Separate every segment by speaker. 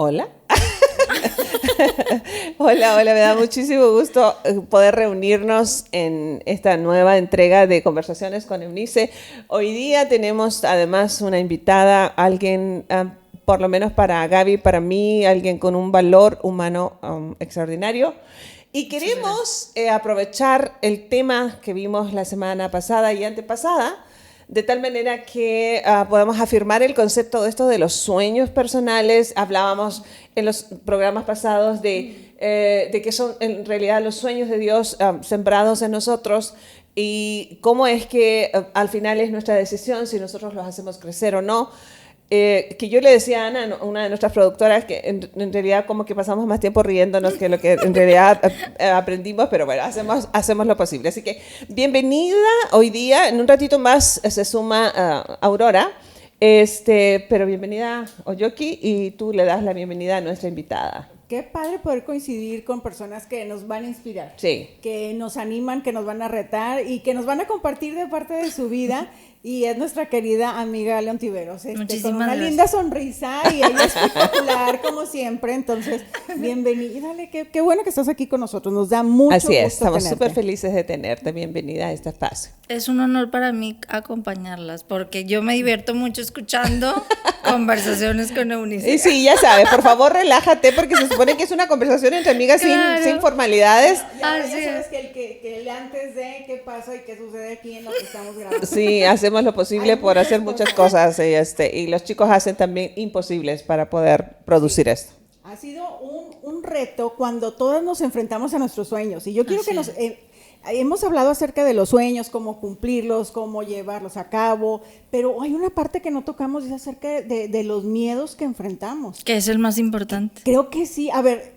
Speaker 1: Hola. Hola, me da muchísimo gusto poder reunirnos en esta nueva entrega de Conversaciones con Eunice. Hoy día tenemos además una invitada, alguien, por lo menos para Gaby, para mí, alguien con un valor humano extraordinario. Y queremos aprovechar el tema que vimos la semana pasada y antepasada, de tal manera que podamos afirmar el concepto de esto de los sueños personales. Hablábamos en los programas pasados de que son en realidad los sueños de Dios sembrados en nosotros y cómo es que al final es nuestra decisión si nosotros los hacemos crecer o no. Que yo le decía a Ana, una de nuestras productoras, que en realidad como que pasamos más tiempo riéndonos que lo que en realidad aprendimos, pero bueno, hacemos lo posible. Así que bienvenida hoy día. En un ratito más se suma Aurora, pero bienvenida Oyoki, y tú le das la bienvenida a nuestra invitada.
Speaker 2: Qué padre poder coincidir con personas que nos van a inspirar,
Speaker 1: sí,
Speaker 2: que nos animan, que nos van a retar y que nos van a compartir de parte de su vida. Y es nuestra querida amiga León Tiveros, con una linda sonrisa y ella es espectacular como siempre. Entonces, bienvenida, qué bueno que estás aquí con nosotros, nos da mucho gusto.
Speaker 1: Así es, estamos súper felices de tenerte, bienvenida a este espacio.
Speaker 3: Es un honor para mí acompañarlas, porque yo me divierto mucho escuchando Conversaciones con Eunice.
Speaker 1: Y sí, ya sabes, por favor relájate, porque se supone que es una conversación entre amigas, claro, sin formalidades.
Speaker 2: Ya sabes que el antes de qué pasa y qué sucede aquí en lo que estamos grabando.
Speaker 1: Sí, hacemos lo posible por hacer muchas cosas y los chicos hacen también imposibles para poder producir esto.
Speaker 2: Ha sido un reto cuando todas nos enfrentamos a nuestros sueños, y yo quiero que nos... hemos hablado acerca de los sueños, cómo cumplirlos, cómo llevarlos a cabo, pero hay una parte que no tocamos y es acerca de los miedos que enfrentamos.
Speaker 3: Que es el más importante.
Speaker 2: Creo que sí. A ver,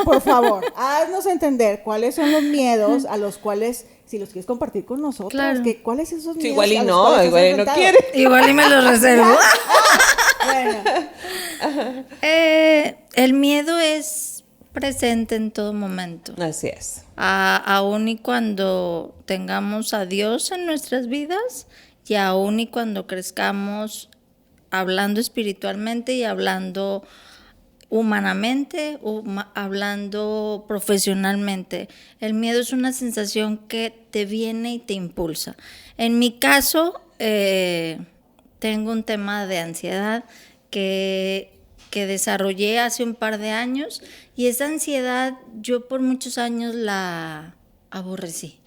Speaker 2: por favor, haznos entender cuáles son los miedos a los cuales, si los quieres compartir con nosotros,
Speaker 3: claro,
Speaker 2: ¿cuáles son esos miedos?
Speaker 1: Igual y no, igual y no quiere.
Speaker 3: Igual y me los reservo.
Speaker 2: Bueno.
Speaker 3: El miedo es presente en todo momento.
Speaker 1: Así es.
Speaker 3: Aún y cuando tengamos a Dios en nuestras vidas, y aún y cuando crezcamos hablando espiritualmente y hablando humanamente, hablando profesionalmente. El miedo es una sensación que te viene y te impulsa. En mi caso, tengo un tema de ansiedad que desarrollé hace un par de años, y esa ansiedad yo por muchos años la aborrecí,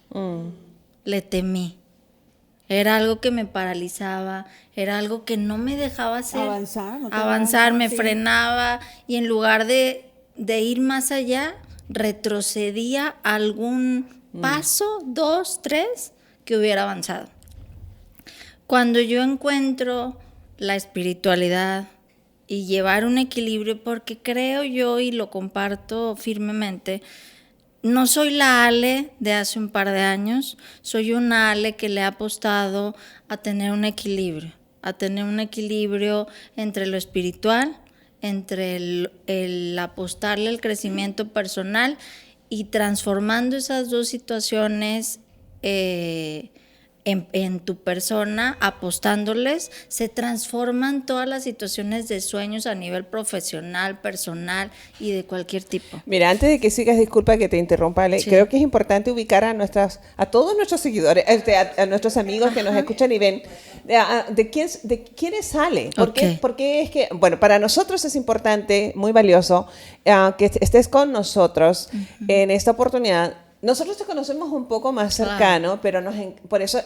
Speaker 3: le temí. Era algo que me paralizaba, era algo que no me dejaba hacer, avanzar, me frenaba, y en lugar de ir más allá, retrocedía algún paso, 2, 3, que hubiera avanzado. Cuando yo encuentro la espiritualidad y llevar un equilibrio, porque creo yo y lo comparto firmemente, no soy la Ale de hace un par de años, soy una Ale que le ha apostado a tener un equilibrio entre lo espiritual, entre el apostarle al crecimiento personal, y transformando esas dos situaciones en tu persona, apostándoles, se transforman todas las situaciones de sueños a nivel profesional, personal y de cualquier tipo.
Speaker 1: Mira, antes de que sigas, disculpa que te interrumpa, Ale, creo que es importante ubicar a todos nuestros seguidores, a nuestros amigos que nos escuchan y ven, de quién es Ale. Porque es que, bueno, para nosotros es importante, muy valioso, que estés con nosotros en esta oportunidad. Nosotros te conocemos un poco más cercano, pero por eso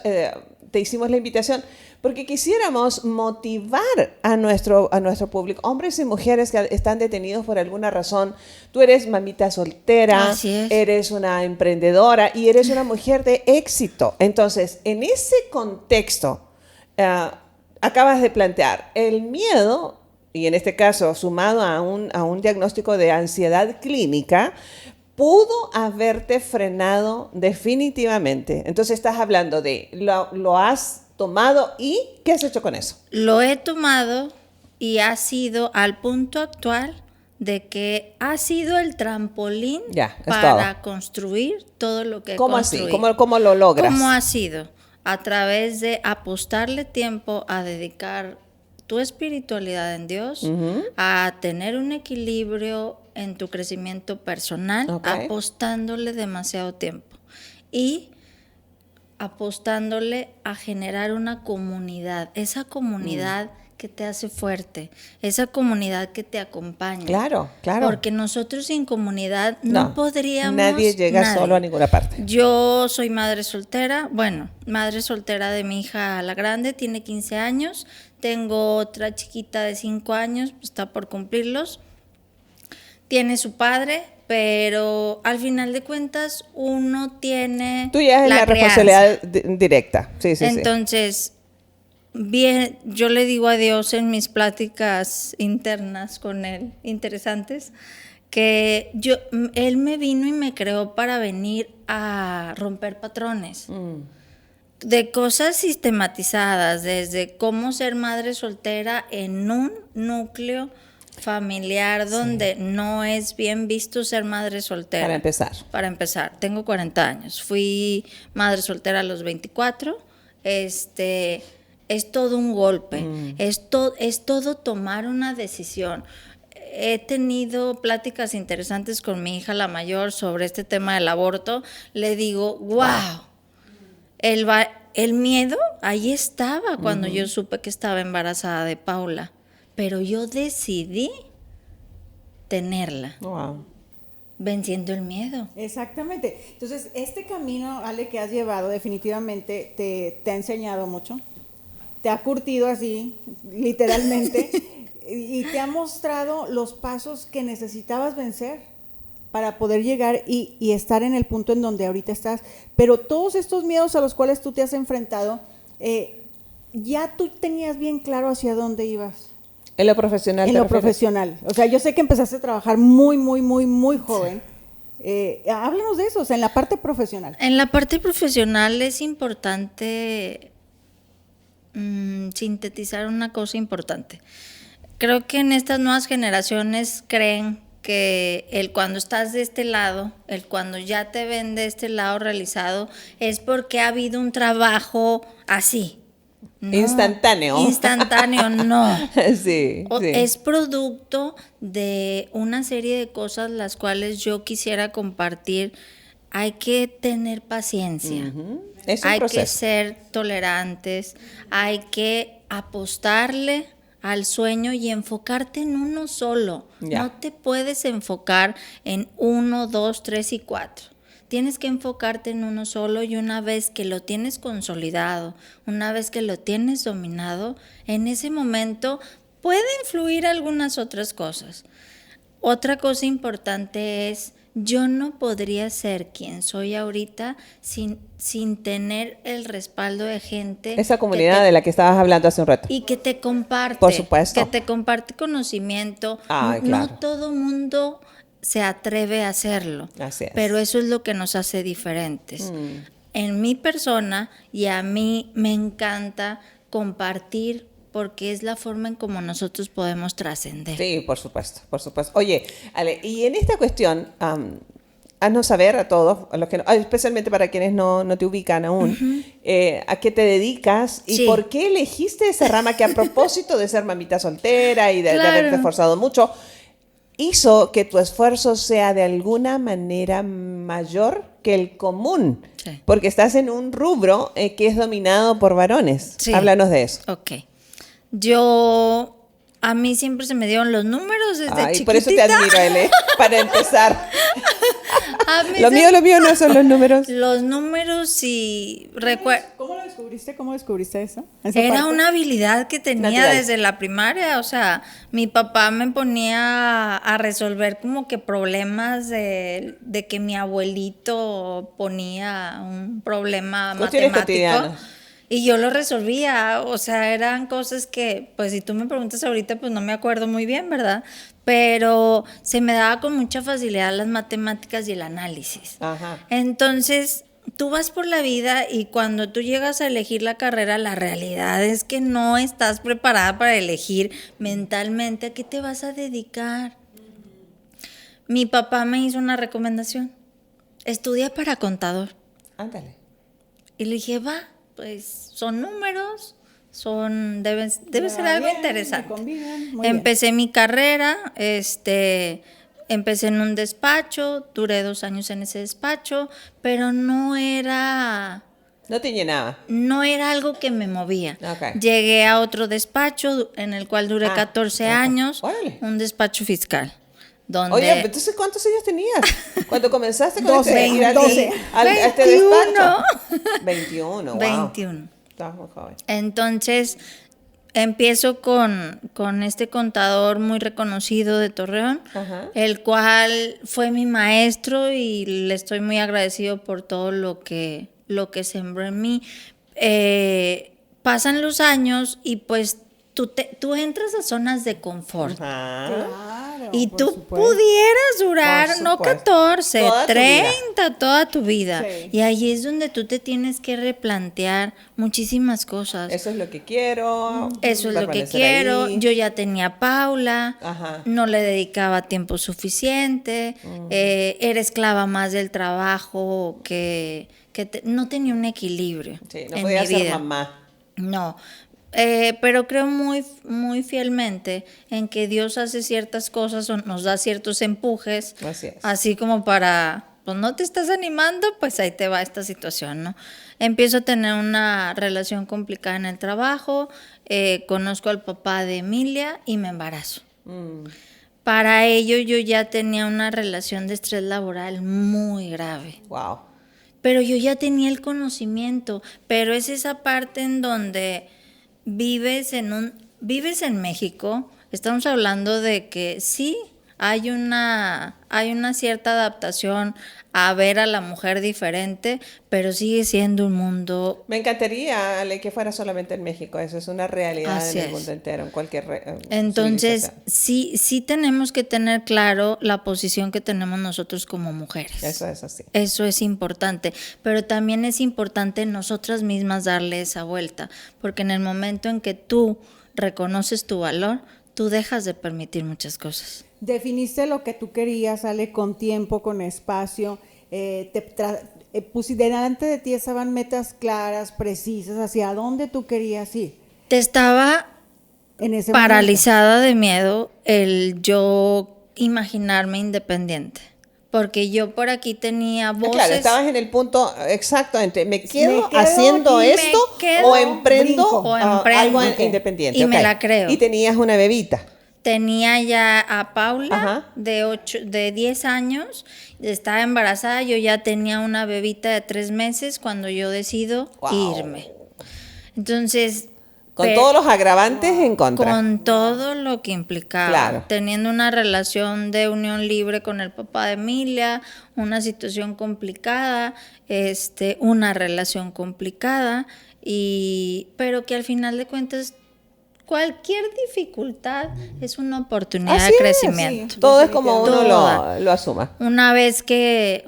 Speaker 1: te hicimos la invitación, porque quisiéramos motivar a nuestro público, hombres y mujeres que están detenidos por alguna razón. Tú eres mamita soltera, eres una emprendedora y eres una mujer de éxito. Entonces, en ese contexto, acabas de plantear el miedo, y en este caso sumado a un diagnóstico de ansiedad clínica, pudo haberte frenado definitivamente. Entonces estás hablando de lo has tomado, y ¿qué has hecho con eso?
Speaker 3: Lo he tomado y ha sido al punto actual de que ha sido el trampolín para construir todo lo que he construido.
Speaker 1: ¿Cómo así? ¿Cómo lo logras?
Speaker 3: ¿Cómo ha sido? A través de apostarle tiempo, a dedicar tu espiritualidad en Dios, a tener un equilibrio en tu crecimiento personal, apostándole demasiado tiempo y apostándole a generar una comunidad, esa comunidad que te hace fuerte, esa comunidad que te acompaña.
Speaker 1: Claro, claro.
Speaker 3: Porque nosotros sin comunidad no podríamos.
Speaker 1: Nadie llega solo a ninguna parte.
Speaker 3: Yo soy madre soltera, madre soltera de mi hija la grande, tiene 15 años, tengo otra chiquita de 5 años, está por cumplirlos, tiene su padre, pero al final de cuentas uno tiene
Speaker 1: Tú ya es la responsabilidad directa. Sí.
Speaker 3: Entonces, bien, yo le digo a Dios en mis pláticas internas con él, interesantes, que él me vino y me creó para venir a romper patrones de cosas sistematizadas, desde cómo ser madre soltera en un núcleo familiar donde no es bien visto ser madre soltera. Para empezar, tengo 40 años, fui madre soltera a los 24, es todo un golpe, es todo tomar una decisión. He tenido pláticas interesantes con mi hija la mayor sobre este tema del aborto. Le digo, wow, el miedo ahí estaba cuando yo supe que estaba embarazada de Paula, pero yo decidí tenerla. Wow. Venciendo el miedo.
Speaker 2: Exactamente. Entonces, este camino, Ale, que has llevado definitivamente te ha enseñado mucho. Te ha curtido así, literalmente, y te ha mostrado los pasos que necesitabas vencer para poder llegar y estar en el punto en donde ahorita estás. Pero todos estos miedos a los cuales tú te has enfrentado, ya tú tenías bien claro hacia dónde ibas.
Speaker 1: En lo profesional.
Speaker 2: En lo profesional. O sea, yo sé que empezaste a trabajar muy joven. Háblanos de eso, o sea, en la parte profesional.
Speaker 3: En la parte profesional es importante sintetizar una cosa importante. Creo que en estas nuevas generaciones creen que cuando estás de este lado, cuando ya te ven de este lado realizado, es porque ha habido un trabajo así. No, instantáneo, no.
Speaker 1: Sí.
Speaker 3: Es producto de una serie de cosas las cuales yo quisiera compartir. Hay que tener paciencia. Hay que ser tolerantes, hay que apostarle al sueño y enfocarte en uno solo. No te puedes enfocar en 1, 2, 3 y 4. Tienes que enfocarte en uno solo, y una vez que lo tienes consolidado, una vez que lo tienes dominado, en ese momento pueden fluir algunas otras cosas. Otra cosa importante es, yo no podría ser quien soy ahorita sin tener el respaldo de gente.
Speaker 1: Esa comunidad de la que estabas hablando hace un rato.
Speaker 3: Y que te comparte.
Speaker 1: Por supuesto.
Speaker 3: Que te comparte conocimiento. Claro. No todo mundo se atreve a hacerlo.
Speaker 1: Así es.
Speaker 3: Pero eso es lo que nos hace diferentes. En mi persona, y a mí me encanta compartir, porque es la forma en cómo nosotros podemos trascender.
Speaker 1: Sí, por supuesto. Oye, Ale, y en esta cuestión, haznos saber a todos, a los que especialmente para quienes no te ubican aún, a qué te dedicas y por qué elegiste esa rama que, a propósito de ser mamita soltera y de haberte esforzado mucho, hizo que tu esfuerzo sea de alguna manera mayor que el común, porque estás en un rubro que es dominado por varones. Sí. Háblanos de eso.
Speaker 3: Ok. A mí siempre se me dieron los números desde chiquitita.
Speaker 1: Por eso te admiro, Ele, para empezar. Lo mío no son los números.
Speaker 3: Los números y
Speaker 2: ¿Cómo lo descubriste? ¿Cómo descubriste eso?
Speaker 3: Era una habilidad que tenía desde la primaria. O sea, mi papá me ponía a resolver como que problemas de que mi abuelito ponía un problema matemático. Y yo lo resolvía, o sea, eran cosas que, pues si tú me preguntas ahorita, pues no me acuerdo muy bien, ¿verdad? Pero se me daba con mucha facilidad las matemáticas y el análisis. Ajá. Entonces, tú vas por la vida y cuando tú llegas a elegir la carrera, la realidad es que no estás preparada para elegir mentalmente a qué te vas a dedicar. Mi papá me hizo una recomendación: estudia para contador.
Speaker 1: Ándale.
Speaker 3: Y le dije, va. Pues son números, Debe ser algo
Speaker 2: bien,
Speaker 3: interesante.
Speaker 2: Muy
Speaker 3: Empecé mi carrera, empecé en un despacho, duré 2 años en ese despacho, pero no era algo que me movía.
Speaker 1: Okay.
Speaker 3: Llegué a otro despacho en el cual duré 14 años, un despacho fiscal. Donde...
Speaker 1: Oye, entonces, ¿cuántos años tenías cuando comenzaste con
Speaker 2: 12,
Speaker 1: este despacho? 21, wow.
Speaker 3: 21.
Speaker 1: Estabas muy joven.
Speaker 3: Entonces, empiezo con este contador muy reconocido de Torreón,
Speaker 1: Ajá.
Speaker 3: el cual fue mi maestro y le estoy muy agradecido por todo lo que sembró en mí. Pasan los años y pues tú entras a zonas de confort.
Speaker 2: Claro,
Speaker 3: y tú pudieras durar, no 14,
Speaker 1: toda
Speaker 3: 30, toda tu vida.
Speaker 2: Sí.
Speaker 3: Y ahí es donde tú te tienes que replantear muchísimas cosas.
Speaker 1: Eso es lo que quiero.
Speaker 3: Eso es lo que quiero.
Speaker 1: Ahí.
Speaker 3: Yo ya tenía Paula,
Speaker 1: Ajá.
Speaker 3: no le dedicaba tiempo suficiente, era esclava más del trabajo no tenía un equilibrio.
Speaker 1: Sí, no
Speaker 3: en
Speaker 1: podía
Speaker 3: mi
Speaker 1: ser
Speaker 3: vida.
Speaker 1: mamá.
Speaker 3: No, pero creo muy, muy fielmente en que Dios hace ciertas cosas o nos da ciertos empujes,
Speaker 1: Así es.
Speaker 3: así como para, pues no te estás animando, pues ahí te va esta situación, ¿no? Empiezo a tener una relación complicada en el trabajo, conozco al papá de Emilia y me embarazo. Para ello yo ya tenía una relación de estrés laboral muy grave.
Speaker 1: Wow.
Speaker 3: Pero yo ya tenía el conocimiento, pero es esa parte en donde vives en México, estamos hablando de que sí hay una cierta adaptación a ver a la mujer diferente, pero sigue siendo un mundo.
Speaker 1: Me encantaría, Ale, que fuera solamente en México. Eso es una realidad en el mundo entero, en cualquier
Speaker 3: Entonces, sí tenemos que tener claro la posición que tenemos nosotros como mujeres.
Speaker 1: Eso es así.
Speaker 3: Eso es importante, pero también es importante nosotras mismas darle esa vuelta, porque en el momento en que tú reconoces tu valor, tú dejas de permitir muchas cosas.
Speaker 2: Definiste lo que tú querías, Ale, con tiempo, con espacio. Delante de ti estaban metas claras, precisas, hacia dónde tú querías ir.
Speaker 3: Te estaba
Speaker 2: en ese
Speaker 3: paralizada de miedo el yo imaginarme independiente. Porque yo por aquí tenía voces.
Speaker 1: Claro, estabas en el punto exacto entre me quedo haciendo aquí, esto o emprendo algo independiente.
Speaker 3: Y me la creo.
Speaker 1: Y tenías una bebita.
Speaker 3: Tenía ya a Paula de 10 años, estaba embarazada, yo ya tenía una bebita de 3 meses cuando yo decido irme. Entonces...
Speaker 1: Con todos los agravantes en contra.
Speaker 3: Con todo lo que implicaba.
Speaker 1: Claro.
Speaker 3: Teniendo una relación de unión libre con el papá de Emilia, una situación complicada, una relación complicada, pero que al final de cuentas cualquier dificultad es una oportunidad de crecimiento.
Speaker 1: Sí. Todo es como uno lo asuma.
Speaker 3: Una vez que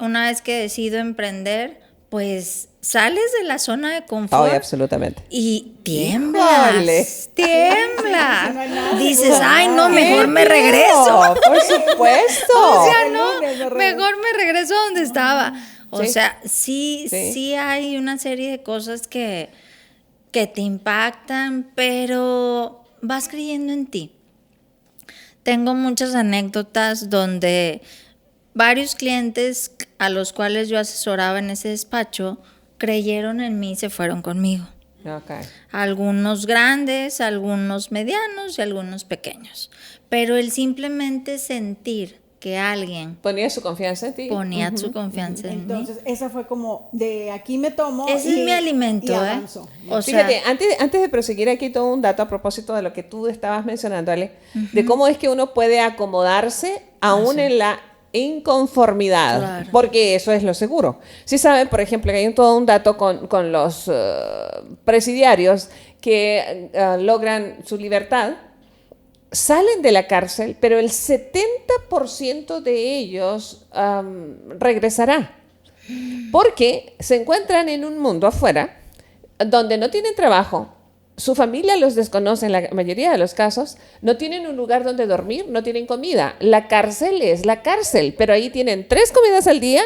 Speaker 3: decido emprender, pues sales de la zona de confort.
Speaker 1: Oh, absolutamente.
Speaker 3: Y tiemblas. Tiemblas. Dices, ay, no, mejor me regreso.
Speaker 1: Por supuesto.
Speaker 3: O sea, no, mejor me regreso a donde estaba. O sea, sí hay una serie de cosas que te impactan, pero vas creyendo en ti. Tengo muchas anécdotas donde varios clientes a los cuales yo asesoraba en ese despacho creyeron en mí y se fueron conmigo.
Speaker 1: Okay.
Speaker 3: Algunos grandes, algunos medianos y algunos pequeños. Pero el simplemente sentir que alguien
Speaker 1: ponía su confianza en ti.
Speaker 3: Ponía su confianza en mí.
Speaker 2: Entonces, esa fue como de aquí me tomo.
Speaker 3: Ese es mi alimento,
Speaker 1: O fíjate, antes de proseguir aquí todo un dato a propósito de lo que tú estabas mencionando, Ale, de cómo es que uno puede acomodarse aún en la inconformidad, claro. Porque eso es lo seguro. Si saben, por ejemplo, que hay todo un dato con los presidiarios que logran su libertad, salen de la cárcel, pero el 70% de ellos regresará, porque se encuentran en un mundo afuera donde no tienen trabajo, su familia los desconoce en la mayoría de los casos, no tienen un lugar donde dormir, no tienen comida. La cárcel es la cárcel, pero ahí tienen 3 comidas al día,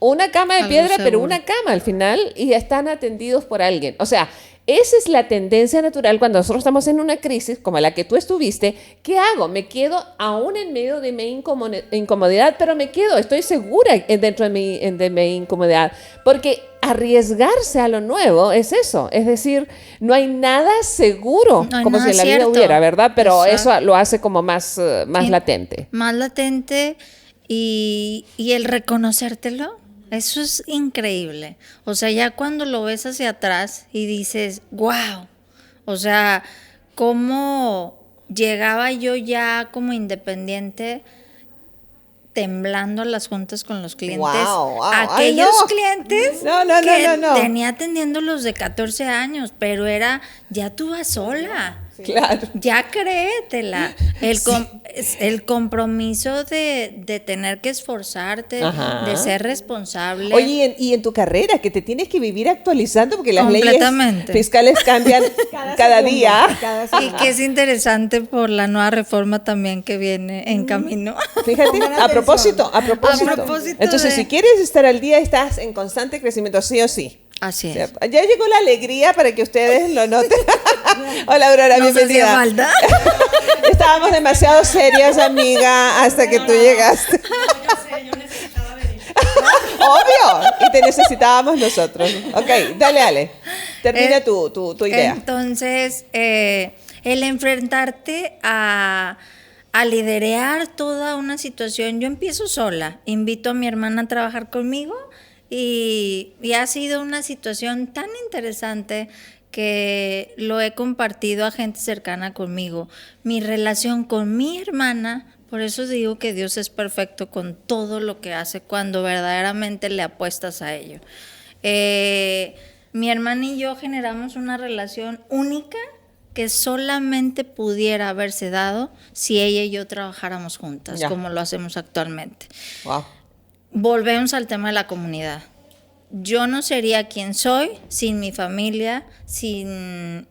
Speaker 1: una cama de piedra, pero una cama al final, y están atendidos por alguien. O sea, esa es la tendencia natural cuando nosotros estamos en una crisis como la que tú estuviste. ¿Qué hago? Me quedo aún en medio de mi incomodidad, pero me quedo, estoy segura dentro de mi incomodidad, porque arriesgarse a lo nuevo es eso, es decir, no hay nada seguro,
Speaker 3: no hay
Speaker 1: como
Speaker 3: nada
Speaker 1: si en la
Speaker 3: cierto.
Speaker 1: vida hubiera, ¿verdad? Pero
Speaker 3: Exacto.
Speaker 1: eso lo hace como más latente.
Speaker 3: Más latente y el reconocértelo, eso es increíble. O sea, ya cuando lo ves hacia atrás y dices, wow, o sea, cómo llegaba yo ya como independiente temblando a las juntas con los clientes.
Speaker 1: Wow.
Speaker 3: Aquellos clientes que
Speaker 1: no.
Speaker 3: tenía atendiéndolos de 14 años, pero era, ya tú vas sola.
Speaker 1: Sí. Claro.
Speaker 3: Ya créetela. El compromiso de tener que esforzarte,
Speaker 1: Ajá.
Speaker 3: de ser responsable.
Speaker 1: Oye, y en tu carrera, que te tienes que vivir actualizando porque las leyes
Speaker 3: Completamente.
Speaker 1: fiscales cambian cada día.
Speaker 3: Y que es interesante por la nueva reforma también que viene en camino.
Speaker 1: Fíjate, a propósito. Entonces, si quieres estar al día, estás en constante crecimiento, sí o sí.
Speaker 3: Así es.
Speaker 1: Ya llegó la alegría para que ustedes lo noten. Hola, Aurora,
Speaker 3: Nos
Speaker 1: bienvenida.
Speaker 3: hacía falta.
Speaker 1: Estábamos demasiado serias, amiga, hasta que tú llegaste.
Speaker 4: Yo necesitaba venir.
Speaker 1: Obvio, y te necesitábamos nosotros. Ok, dale, Ale. Termina tu idea.
Speaker 3: Entonces, el enfrentarte a liderear toda una situación, yo empiezo sola, invito a mi hermana a trabajar conmigo y ha sido una situación tan interesante que lo he compartido a gente cercana conmigo. Mi relación con mi hermana, por eso digo que Dios es perfecto con todo lo que hace cuando verdaderamente le apuestas a ello. Mi hermana y yo generamos una relación única que solamente pudiera haberse dado si ella y yo trabajáramos juntas, como lo hacemos actualmente.
Speaker 1: Wow.
Speaker 3: Volvemos al tema de la comunidad. Yo no sería quien soy sin mi familia, sin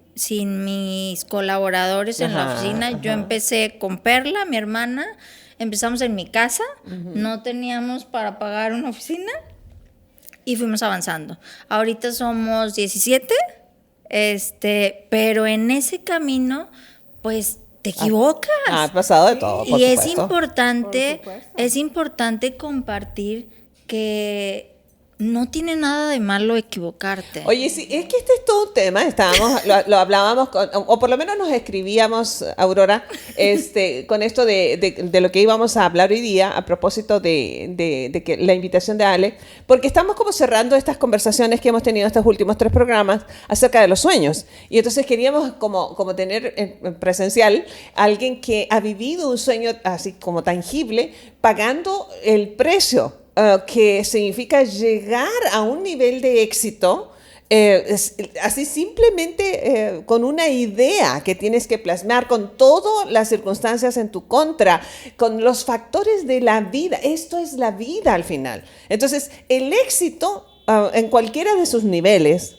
Speaker 3: mis colaboradores en la oficina. Yo empecé con Perla, mi hermana, empezamos en mi casa, no teníamos para pagar una oficina y fuimos avanzando. Ahorita somos 17, pero en ese camino, pues te equivocas.
Speaker 1: Ha pasado de todo, por
Speaker 3: y
Speaker 1: supuesto.
Speaker 3: es importante compartir que no tiene nada de malo equivocarte.
Speaker 1: Oye, sí, es que este es todo un tema, lo hablábamos, o por lo menos nos escribíamos, Aurora, con esto de lo que íbamos a hablar hoy día, a propósito de que la invitación de Ale, porque estamos como cerrando estas conversaciones que hemos tenido estos últimos 3 programas acerca de los sueños, y entonces queríamos como tener en presencial a alguien que ha vivido un sueño así como tangible, pagando el precio que significa llegar a un nivel de éxito, así simplemente con una idea que tienes que plasmar, con todas las circunstancias en tu contra, con los factores de la vida. Esto es la vida al final. Entonces, el éxito en cualquiera de sus niveles,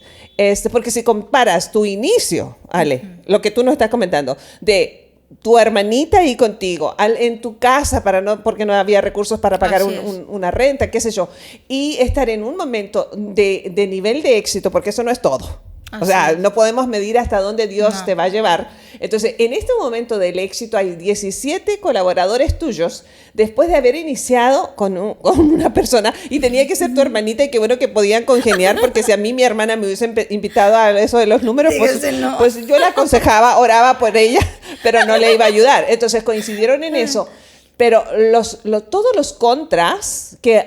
Speaker 1: porque si comparas tu inicio, Ale, lo que tú nos estás comentando, de tu hermanita ahí contigo, en tu casa, porque no había recursos para pagar una renta, qué sé yo, y estar en un momento de nivel de éxito, porque eso no es todo. O sea, no podemos medir hasta dónde Dios te va a llevar. Entonces, en este momento del éxito hay 17 colaboradores tuyos, después de haber iniciado con una persona, y tenía que ser tu hermanita, y qué bueno que podían congeniar, porque si a mí mi hermana me hubiese invitado a eso de los números, pues yo la aconsejaba, oraba por ella, pero no le iba a ayudar. Entonces coincidieron en eso. Pero todos los contras que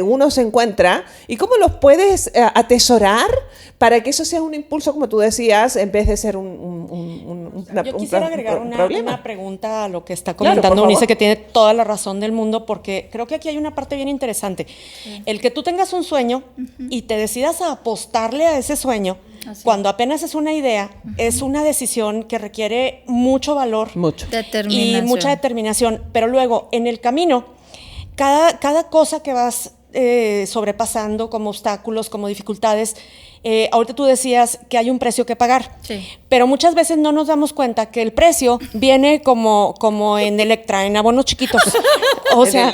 Speaker 1: uno se encuentra, y cómo los puedes atesorar para que eso sea un impulso, como tú decías, en vez de ser
Speaker 4: Yo quisiera agregar una pregunta a lo que está
Speaker 1: Claro,
Speaker 4: comentando
Speaker 1: por
Speaker 4: Eunice,
Speaker 1: favor.
Speaker 4: que tiene toda la razón del mundo, porque creo que aquí hay una parte bien interesante. El que tú tengas un sueño y te decidas a apostarle a ese sueño, cuando apenas es una idea, es una decisión que requiere mucho valor y mucha determinación. Pero luego, en el camino, cada cosa que vas sobrepasando como obstáculos, como dificultades, ahorita tú decías que hay un precio que pagar, pero muchas veces no nos damos cuenta que el precio viene como en Electra, en abonos chiquitos. O sea,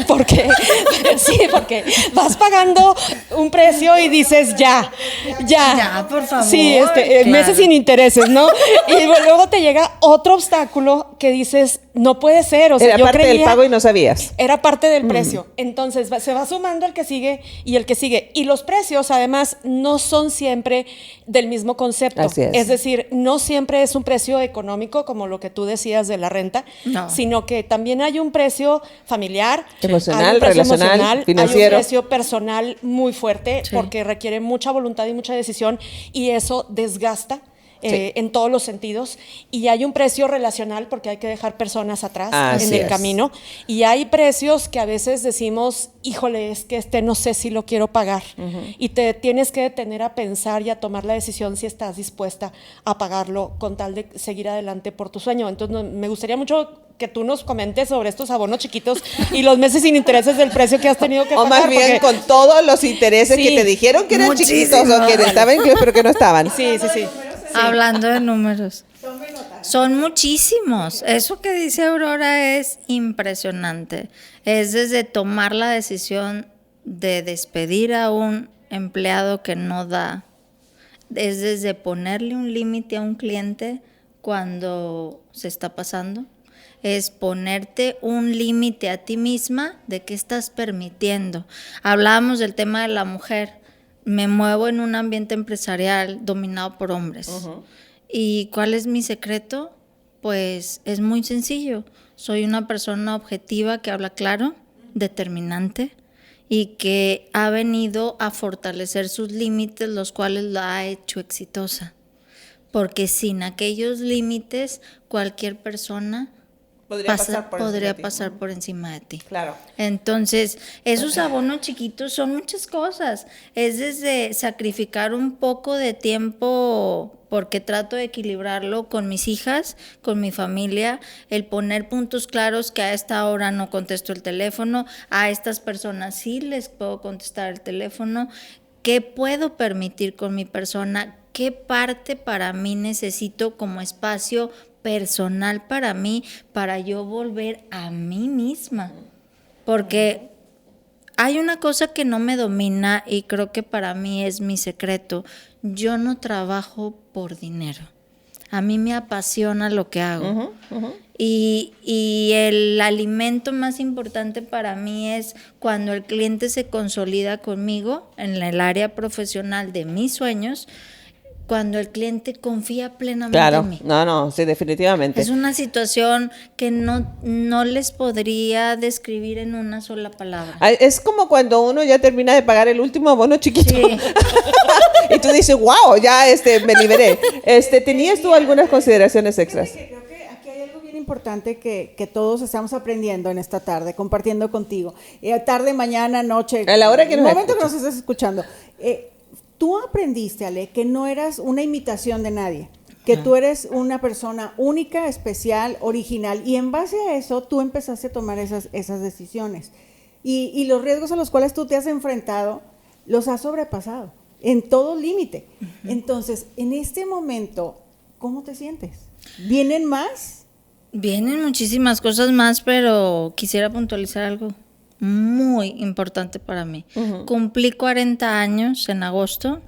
Speaker 4: porque vas pagando un precio y dices ya,
Speaker 3: por favor.
Speaker 4: Sí,
Speaker 3: claro.
Speaker 4: meses sin intereses, ¿no? Y luego te llega otro obstáculo que dices, no puede ser. O sea,
Speaker 1: era parte del pago y no sabías.
Speaker 4: Era parte del precio. Entonces se va sumando el que sigue y el que sigue. Y los precios, además, no son siempre del mismo concepto.
Speaker 1: Así es.
Speaker 4: Es decir, no siempre es un precio económico, como lo que tú decías de la renta, sino que también hay un precio familiar,
Speaker 1: emocional,
Speaker 4: hay un precio
Speaker 1: relacional, financiero.
Speaker 4: hay un precio personal muy fuerte, porque requiere mucha voluntad y mucha decisión, y eso desgasta. En todos los sentidos, y hay un precio relacional porque hay que dejar personas atrás en el camino, y hay precios que a veces decimos, híjole, es que no sé si lo quiero pagar, y te tienes que detener a pensar y a tomar la decisión si estás dispuesta a pagarlo con tal de seguir adelante por tu sueño. Entonces me gustaría mucho que tú nos comentes sobre estos abonos chiquitos y los meses sin intereses del precio que has tenido que pagar.
Speaker 1: O más bien con todos los intereses que te dijeron que eran chiquitos o que estaban incluidos pero que no estaban.
Speaker 4: Sí.
Speaker 3: Hablando de números. Son muchísimos. Eso que dice Aurora es impresionante. Es desde tomar la decisión de despedir a un empleado que no da. Es desde ponerle un límite a un cliente cuando se está pasando. Es ponerte un límite a ti misma de qué estás permitiendo. Hablábamos del tema de la mujer. Me muevo en un ambiente empresarial dominado por hombres. ¿Y cuál es mi secreto? Pues es muy sencillo. Soy una persona objetiva que habla claro, determinante, y que ha venido a fortalecer sus límites, los cuales la ha hecho exitosa. Porque sin aquellos límites, cualquier persona podría pasar por encima de ti.
Speaker 1: Claro.
Speaker 3: Entonces, esos abonos chiquitos son muchas cosas. Es desde sacrificar un poco de tiempo, porque trato de equilibrarlo con mis hijas, con mi familia, el poner puntos claros que a esta hora no contesto el teléfono, a estas personas sí les puedo contestar el teléfono, qué puedo permitir con mi persona, qué parte para mí necesito como espacio personal para mí, para yo volver a mí misma. Porque hay una cosa que no me domina y creo que para mí es mi secreto. Yo no trabajo por dinero. A mí me apasiona lo que hago. Y el alimento más importante para mí es cuando el cliente se consolida conmigo en el área profesional de mis sueños, cuando el cliente confía plenamente en mí.
Speaker 1: Sí, definitivamente.
Speaker 3: Es una situación que no les podría describir en una sola palabra.
Speaker 1: Es como cuando uno ya termina de pagar el último abono chiquito.
Speaker 3: Sí.
Speaker 1: Y tú dices, wow, ya me liberé. ¿Tenías tú algunas consideraciones extras?
Speaker 2: Creo que aquí hay algo bien importante que todos estamos aprendiendo en esta tarde, compartiendo contigo. Tarde, mañana, noche.
Speaker 1: A la hora que
Speaker 2: el
Speaker 1: nos
Speaker 2: momento
Speaker 1: escuches.
Speaker 2: que nos estés escuchando. Tú aprendiste, Ale, que no eras una imitación de nadie, que tú eres una persona única, especial, original, y en base a eso tú empezaste a tomar esas decisiones. Y los riesgos a los cuales tú te has enfrentado, los has sobrepasado, en todo límite. Entonces, en este momento, ¿cómo te sientes? ¿Vienen más?
Speaker 3: Vienen muchísimas cosas más, pero quisiera puntualizar algo muy importante para mí. Cumplí 40 años en agosto,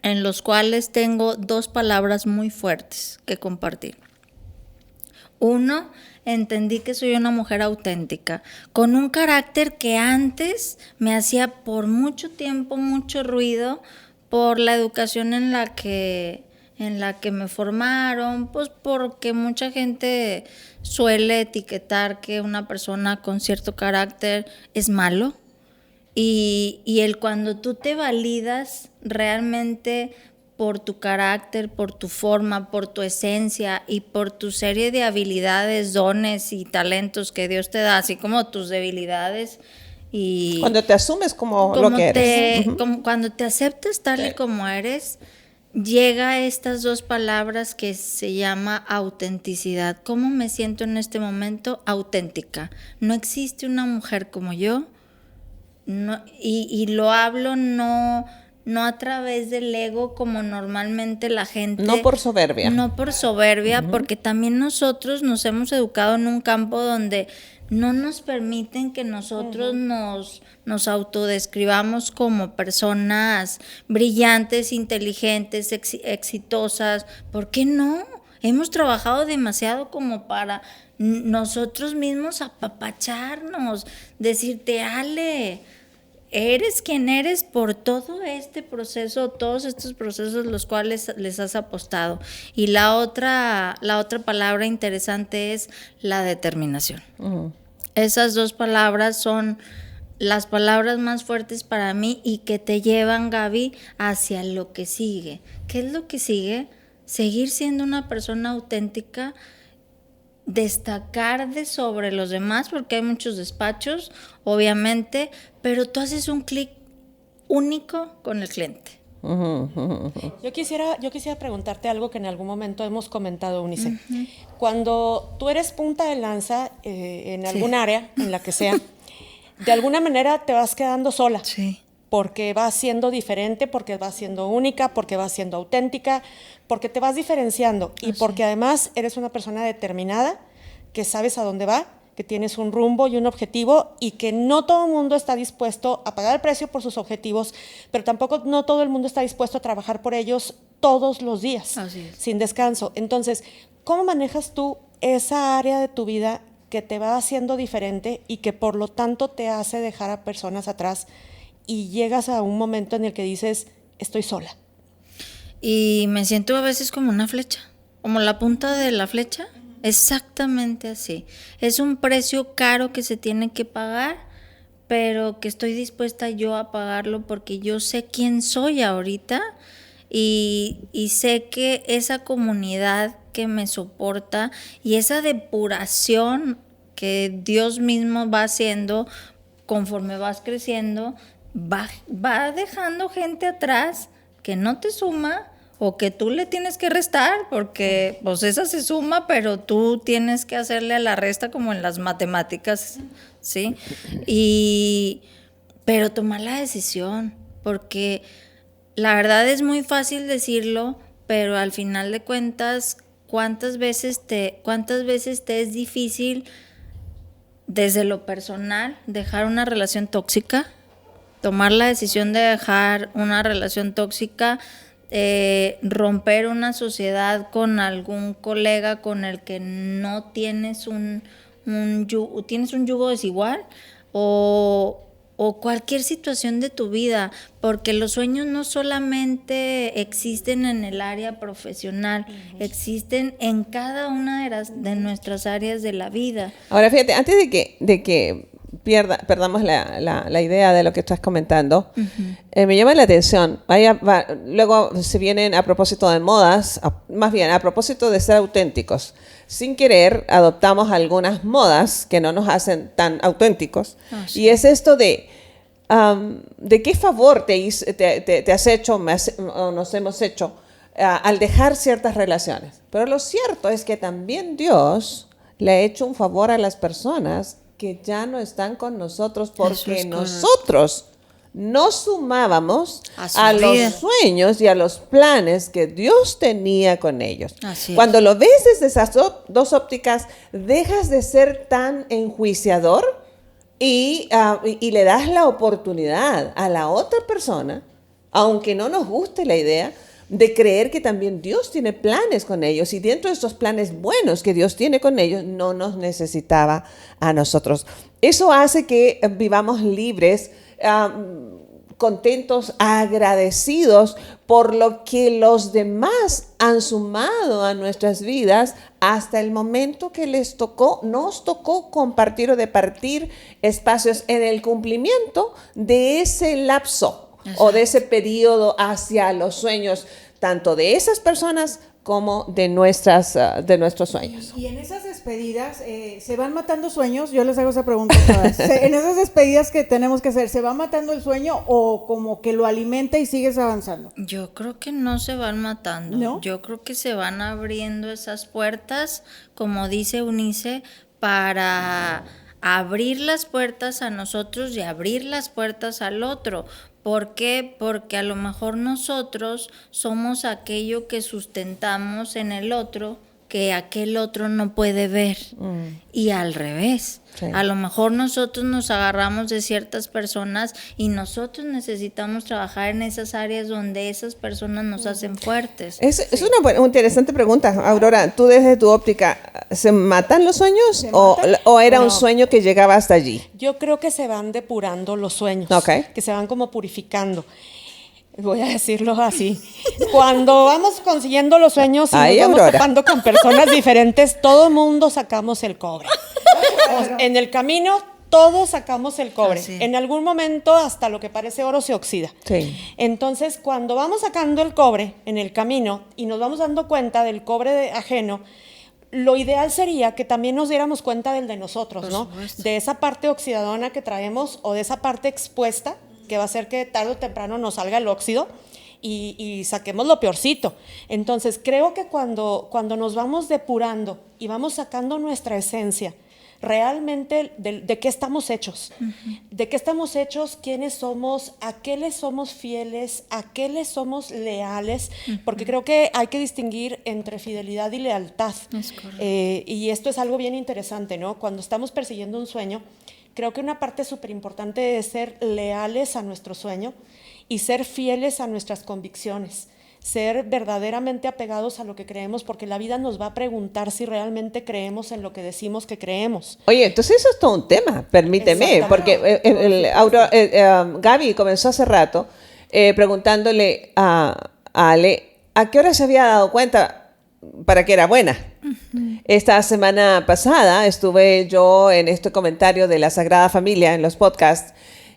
Speaker 3: en los cuales tengo 2 palabras muy fuertes que compartir. 1, entendí que soy una mujer auténtica, con un carácter que antes me hacía por mucho tiempo mucho ruido por la educación en la que me formaron, pues porque mucha gente suele etiquetar que una persona con cierto carácter es malo, y cuando tú te validas realmente por tu carácter, por tu forma, por tu esencia y por tu serie de habilidades, dones y talentos que Dios te da, así como tus debilidades. Y
Speaker 1: cuando te asumes como lo que eres.
Speaker 3: Cuando te aceptas tal y como eres, llega estas 2 palabras que se llama autenticidad. ¿Cómo me siento en este momento? Auténtica. No existe una mujer como yo. No, y lo hablo no a través del ego como normalmente la gente.
Speaker 1: No por soberbia.
Speaker 3: No por soberbia, porque también nosotros nos hemos educado en un campo donde no nos permiten que nosotros nos autodescribamos como personas brillantes, inteligentes, exitosas. ¿Por qué no? Hemos trabajado demasiado como para nosotros mismos apapacharnos, decirte, Ale, eres quien eres por todo este proceso, todos estos procesos los cuales les has apostado. Y la otra palabra interesante es la determinación. Uh-huh. Esas dos palabras son las palabras más fuertes para mí y que te llevan, Gaby, hacia lo que sigue. ¿Qué es lo que sigue? Seguir siendo una persona auténtica, destacar de sobre los demás, porque hay muchos despachos, obviamente, pero tú haces un clic único con el cliente.
Speaker 4: Yo quisiera preguntarte algo que en algún momento hemos comentado, Eunice. Cuando tú eres punta de lanza en algún área, en la que sea, de alguna manera te vas quedando sola.
Speaker 3: Sí.
Speaker 4: Porque vas siendo diferente, porque vas siendo única, porque vas siendo auténtica, porque te vas diferenciando y porque además eres una persona determinada, que sabes a dónde va, que tienes un rumbo y un objetivo y que no todo el mundo está dispuesto a pagar el precio por sus objetivos, pero tampoco no todo el mundo está dispuesto a trabajar por ellos todos los días, sin descanso. Entonces, ¿cómo manejas tú esa área de tu vida que te va haciendo diferente y que por lo tanto te hace dejar a personas atrás? Y llegas a un momento en el que dices, estoy sola.
Speaker 3: Y me siento a veces como una flecha, como la punta de la flecha, exactamente así. Es un precio caro que se tiene que pagar, pero que estoy dispuesta yo a pagarlo porque yo sé quién soy ahorita y sé que esa comunidad que me soporta y esa depuración que Dios mismo va haciendo conforme vas creciendo, va dejando gente atrás que no te suma o que tú le tienes que restar, porque pues esa se suma, pero tú tienes que hacerle a la resta como en las matemáticas, ¿sí? Pero tomar la decisión, porque la verdad es muy fácil decirlo, pero al final de cuentas, ¿cuántas veces te es difícil desde lo personal dejar una relación tóxica? Tomar la decisión de dejar una relación tóxica, romper una sociedad con algún colega con el que no tienes tienes un yugo desigual o cualquier situación de tu vida, porque los sueños no solamente existen en el área profesional, existen en cada una de nuestras áreas de la vida.
Speaker 1: Ahora fíjate, antes de que perdamos la idea de lo que estás comentando, me llama la atención. Luego se vienen a propósito de modas, más bien a propósito de ser auténticos. Sin querer adoptamos algunas modas que no nos hacen tan auténticos. Y es esto de qué favor te has hecho o nos hemos hecho al dejar ciertas relaciones. Pero lo cierto es que también Dios le ha hecho un favor a las personas que ya no están con nosotros porque nosotros no sumábamos a los sueños y a los planes que Dios tenía con ellos. Cuando lo ves desde esas dos ópticas, dejas de ser tan enjuiciador y le das la oportunidad a la otra persona, aunque no nos guste la idea, de creer que también Dios tiene planes con ellos y dentro de estos planes buenos que Dios tiene con ellos, no nos necesitaba a nosotros. Eso hace que vivamos libres, contentos, agradecidos por lo que los demás han sumado a nuestras vidas hasta el momento que nos tocó compartir o departir espacios en el cumplimiento de ese lapso. Exacto. O de ese periodo hacia los sueños, tanto de esas personas como de nuestros sueños.
Speaker 2: Y en esas despedidas, ¿se van matando sueños? Yo les hago esa pregunta a todas. En esas despedidas que tenemos que hacer, ¿se va matando el sueño o como que lo alimenta y sigues avanzando?
Speaker 3: Yo creo que no se van matando. ¿No? Yo creo que se van abriendo esas puertas, como dice Eunice, para abrir las puertas a nosotros y abrir las puertas al otro. ¿Por qué? Porque a lo mejor nosotros somos aquello que sustentamos en el otro que aquel otro no puede ver. Y al revés. Sí. A lo mejor nosotros nos agarramos de ciertas personas y nosotros necesitamos trabajar en esas áreas donde esas personas nos hacen fuertes.
Speaker 1: Es una interesante pregunta, Aurora. Tú desde tu óptica, ¿se matan los sueños o era un sueño que llegaba hasta allí?
Speaker 4: Yo creo que se van depurando los sueños, que se van como purificando. Voy a decirlo así. Cuando vamos consiguiendo los sueños y nos vamos topando con personas diferentes, todo el mundo sacamos el cobre. En el camino todos sacamos el cobre. En algún momento hasta lo que parece oro se oxida. Sí. Entonces, cuando vamos sacando el cobre en el camino y nos vamos dando cuenta del cobre ajeno, lo ideal sería que también nos diéramos cuenta del de nosotros, ¿no? De esa parte oxidadona que traemos o de esa parte expuesta que va a hacer que tarde o temprano nos salga el óxido y saquemos lo peorcito. Entonces, creo que cuando nos vamos depurando y vamos sacando nuestra esencia, realmente de qué estamos hechos, de qué estamos hechos, quiénes somos, a qué le somos fieles, a qué le somos leales, porque creo que hay que distinguir entre fidelidad y lealtad. Y esto es algo bien interesante, ¿no? Cuando estamos persiguiendo un sueño, creo que una parte súper importante es ser leales a nuestro sueño y ser fieles a nuestras convicciones, ser verdaderamente apegados a lo que creemos, porque la vida nos va a preguntar si realmente creemos en lo que decimos que creemos.
Speaker 1: Oye, entonces eso es todo un tema, permíteme, porque Gaby comenzó hace rato preguntándole a Ale a qué hora se había dado cuenta para que era buena. Esta semana pasada estuve yo en este comentario de la Sagrada Familia en los podcasts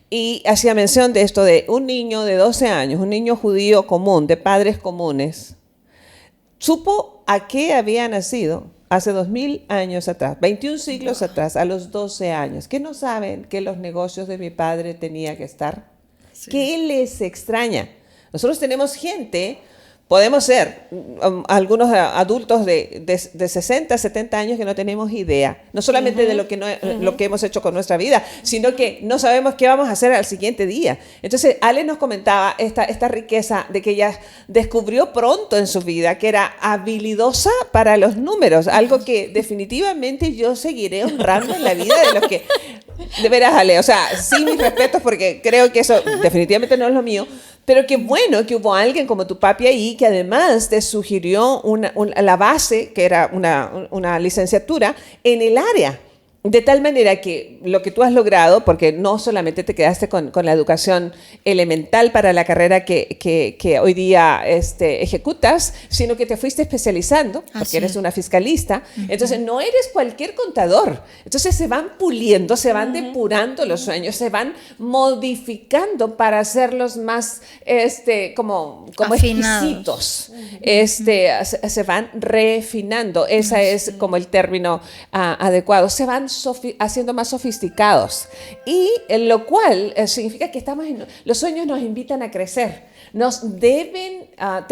Speaker 1: y hacía mención de esto de un niño de 12 años, un niño judío común, de padres comunes, supo a qué había nacido hace 2000 años atrás, 21 siglos atrás, a los 12 años. ¿Qué no saben que los negocios de mi padre tenía que estar? Sí. ¿Qué les extraña? Nosotros tenemos gente... Podemos ser algunos adultos de 60, 70 años que no tenemos idea, no solamente de lo que hemos hecho con nuestra vida, sino que no sabemos qué vamos a hacer al siguiente día. Entonces, Ale nos comentaba esta riqueza de que ella descubrió pronto en su vida que era habilidosa para los números, algo que definitivamente yo seguiré honrando en la vida de los que... De veras, Ale, o sea, sí, mis respetos, porque creo que eso definitivamente no es lo mío, pero qué bueno que hubo alguien como tu papi ahí que además te sugirió la base, que era una licenciatura en el área. De tal manera que lo que tú has logrado, porque no solamente te quedaste con la educación elemental para la carrera que hoy día ejecutas, sino que te fuiste especializando, porque eres una fiscalista. Entonces no eres cualquier contador. Entonces se van puliendo, se van depurando los sueños, se van modificando para hacerlos más como exquisitos. Se van refinando. Ese es como el término adecuado. Se van haciendo más sofisticados, y lo cual significa que los sueños nos invitan a crecer,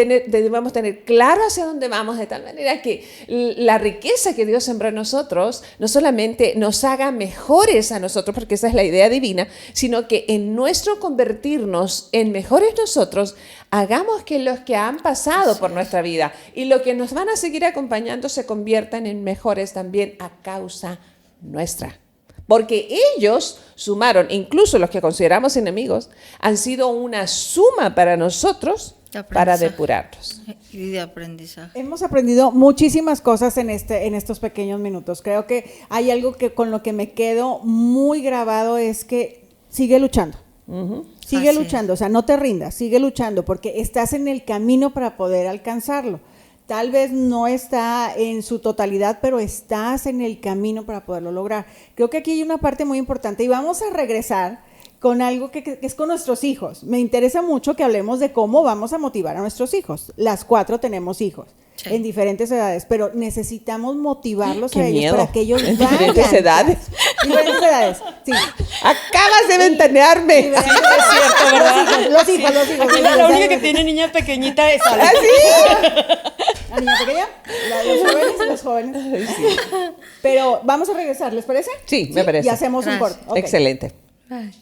Speaker 1: debemos tener claro hacia dónde vamos, de tal manera que la riqueza que Dios sembró en nosotros no solamente nos haga mejores a nosotros, porque esa es la idea divina, sino que en nuestro convertirnos en mejores nosotros, hagamos que los que han pasado por nuestra vida y los que nos van a seguir acompañando se conviertan en mejores también a causa nuestra. Porque ellos sumaron, incluso los que consideramos enemigos, han sido una suma para nosotros para depurarlos.
Speaker 3: Y de aprendizaje.
Speaker 2: Hemos aprendido muchísimas cosas en estos pequeños minutos. Creo que hay algo que con lo que me quedo muy grabado, es que sigue luchando. Sigue luchando, o sea, no te rindas, sigue luchando, porque estás en el camino para poder alcanzarlo. Tal vez no está en su totalidad, pero estás en el camino para poderlo lograr. Creo que aquí hay una parte muy importante y vamos a regresar con algo que es con nuestros hijos. Me interesa mucho que hablemos de cómo vamos a motivar a nuestros hijos. Las 4 tenemos hijos en diferentes edades, pero necesitamos motivarlos a ellos para que ellos vayan.
Speaker 1: ¿Diferentes edades?
Speaker 2: Diferentes edades, sí.
Speaker 1: Acabas de ventanearme.
Speaker 4: Sí, es cierto, ¿verdad?
Speaker 2: Los hijos.
Speaker 4: La única que tiene niña pequeñita es Ale.
Speaker 2: ¿La niña pequeña? Los jóvenes. Sí. Pero vamos a regresar, ¿les parece?
Speaker 1: Sí, me parece.
Speaker 2: Y hacemos un corte.
Speaker 1: Okay. Excelente.
Speaker 3: Bye.